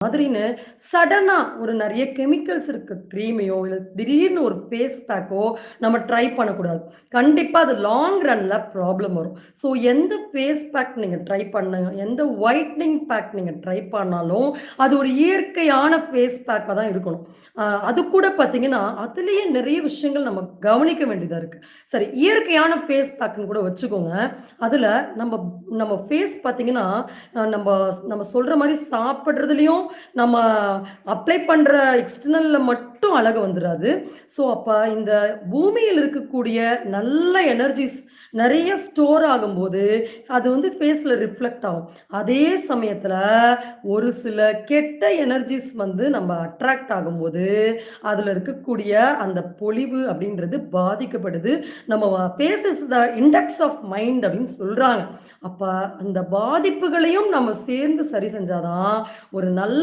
மாதிரின்னு சடனா ஒரு நெறைய கெமிக்கல்ஸ் இருக்க கிரீமையோ, இல்ல திடீர்னு ஒரு ஃபேஸ் பேக்கோ நம்ம ட்ரை பண்ணக்கூடாது. கண்டிப்பா அது லாங் ரன்ல ப்ராப்ளம் வரும். ஸோ எந்த ஃபேஸ் பேக் நீங்க ட்ரை பண்ணுங்க, எந்த ஒயிட்னிங் பேக் நீங்க ட்ரை பண்ணாலும், அது ஒரு இயற்கையான ஃபேஸ் பேக்கா தான் இருக்கணும். அது கூட பார்த்தீங்கன்னா, அதிலேயே நெறைய விஷயங்கள் நம்ம கவனிக்க வேண்டியதா இருக்கு. சரி, இயற்கையான ஃபேஸ் பேக்குன்னு கூட வச்சுக்கோங்க. அதுல நம்ம நம்ம ஃபேஸ் பார்த்தீங்கன்னா, நம்ப நம்ம சொல்ற மாரி சாப்பிடுறதுலயும், நம்ம அப்ளை பண்ற எக்ஸ்டர்னல்ல மட்டும் அழகு வந்துராது. ஸோ, அப்ப இந்த பூமியில் இருக்கக்கூடிய நல்ல எனர்ஜிஸ் நெறைய ஸ்டோர் ஆகும்போது, அது வந்து ஃபேஸ்ல ரிஃப்ளெக்ட் ஆகும். அதே சமயத்துல ஒரு சில கெட்ட எனர்ஜிஸ் வந்து நம்ம அட்ராக்ட் ஆகும்போது, அதுல இருக்கக்கூடிய அந்த பொலிவு அப்படின்றது பாதிக்கப்படுது. நம்ம face is the index of mind அப்படின்னு சொல்றாங்க. அப்ப அந்த பாதிப்புகளையும் நம்ம சேர்ந்து சரி செஞ்சா தான், ஒரு நல்ல